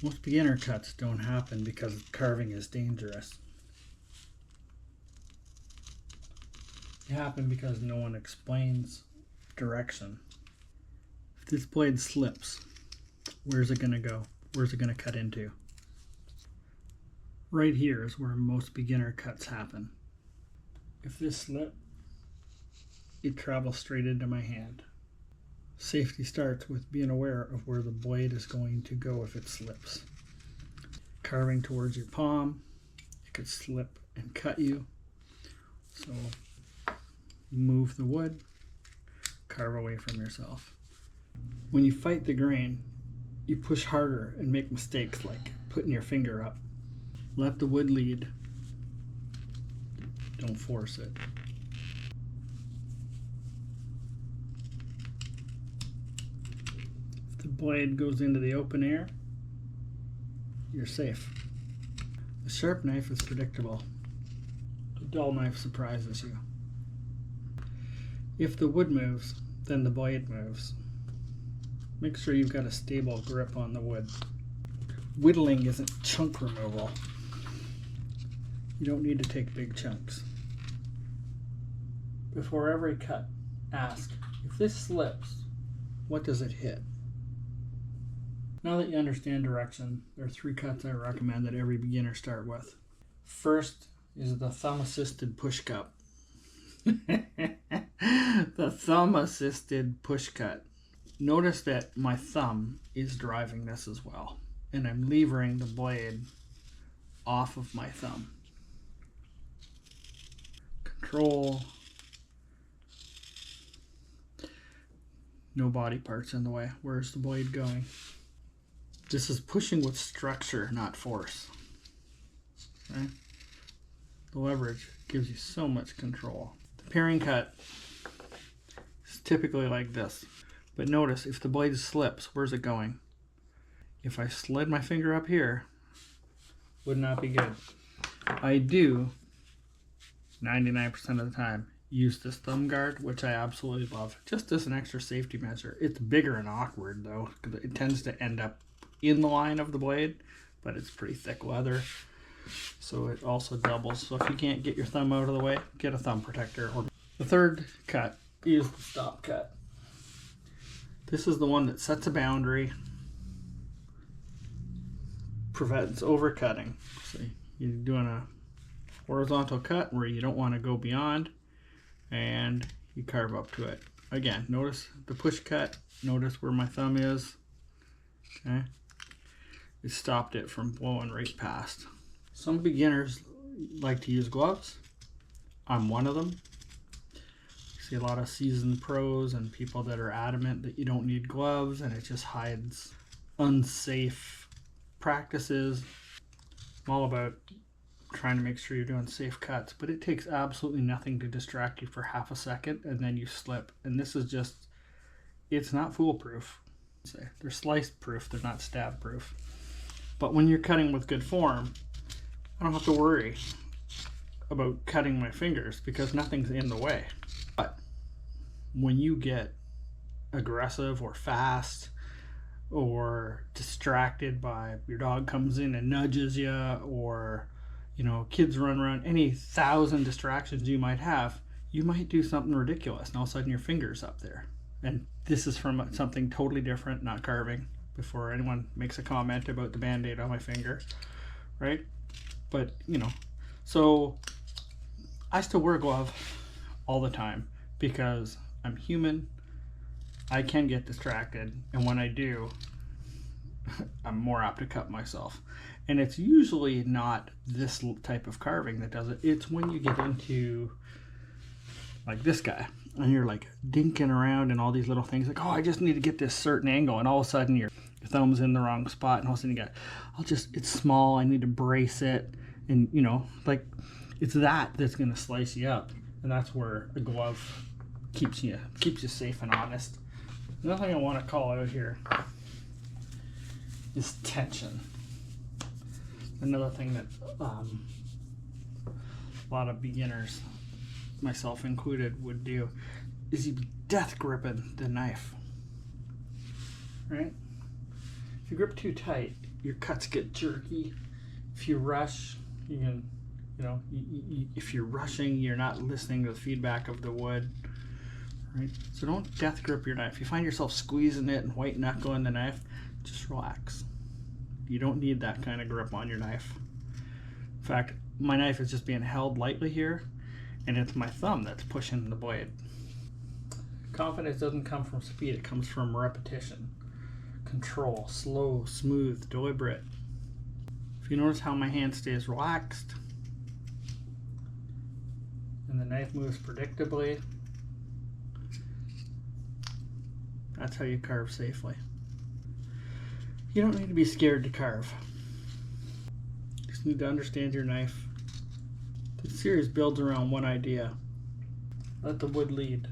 Most beginner cuts don't happen because carving is dangerous. They happen because no one explains direction. If this blade slips, where's it going to go? Where's it going to cut into? Right here is where most beginner cuts happen. If this slips, it travels straight into my hand. Safety starts with being aware of where the blade is going to go if it slips. Carving towards your palm, it could slip and cut you. So move the wood, carve away from yourself. When you fight the grain, you push harder and make mistakes like putting your finger up. Let the wood lead. Don't force it. If the blade goes into the open air, you're safe. The sharp knife is predictable. The dull knife surprises you. If the wood moves, then the blade moves. Make sure you've got a stable grip on the wood. Whittling isn't chunk removal. You don't need to take big chunks. Before every cut, ask, if this slips, what does it hit? Now that you understand direction, there are 3 cuts I recommend that every beginner start with. First is the thumb-assisted push cut. The thumb-assisted push cut. Notice that my thumb is driving this as well, and I'm levering the blade off of my thumb. Control. No body parts in the way. Where's the blade going? This is pushing with structure, not force. Okay? The leverage gives you so much control. The paring cut is typically like this. But notice, if the blade slips, where's it going? If I slid my finger up here, would not be good. I do, 99% of the time, use this thumb guard, which I absolutely love, just as an extra safety measure. It's bigger and awkward though, because it tends to end up in the line of the blade, but it's pretty thick leather, so it also doubles. So if you can't get your thumb out of the way, get a thumb protector. The third cut is the stop cut. This is the one that sets a boundary, prevents overcutting. So you're doing a horizontal cut where you don't want to go beyond, and you carve up to it. Again, notice the push cut, notice where my thumb is. Okay, it stopped it from blowing right past. Some beginners like to use gloves. I'm one of them. See a lot of seasoned pros and people that are adamant that you don't need gloves, and it just hides unsafe practices. I'm all about trying to make sure you're doing safe cuts, but it takes absolutely nothing to distract you for half a second and then you slip. And this is just, it's not foolproof. They're slice proof, they're not stab proof. But when you're cutting with good form, I don't have to worry about cutting my fingers because nothing's in the way. But when you get aggressive or fast or distracted by your dog comes in and nudges you, or kids run around, any 1,000 distractions you might have, you might do something ridiculous and all of a sudden your finger's up there. And this is from something totally different, not carving, before anyone makes a comment about the band-aid on my finger, right? But so I still wear a glove all the time because I'm human. I can get distracted, and when I do, I'm more apt to cut myself. And it's usually not this type of carving that does it. It's when you get into like this guy and you're like dinking around and all these little things, like, oh, I just need to get this certain angle, and all of a sudden your thumb's in the wrong spot, and all of a sudden you got, it's small, I need to brace it, and like it's that's gonna slice you up. And that's where a glove keeps you safe and honest. Another thing I want to call out here is tension. Another thing that a lot of beginners, myself included, would do is you death gripping the knife, right? If you grip too tight, your cuts get jerky. If you rush, you can, if you're rushing, you're not listening to the feedback of the wood. Right? So don't death grip your knife. If you find yourself squeezing it and white knuckling the knife, just relax. You don't need that kind of grip on your knife. In fact, my knife is just being held lightly here, and it's my thumb that's pushing the blade. Confidence doesn't come from speed, it comes from repetition. Control, slow, smooth, deliberate. If you notice how my hand stays relaxed, and the knife moves predictably, that's how you carve safely. You don't need to be scared to carve. You just need to understand your knife. This series builds around one idea. Let the wood lead.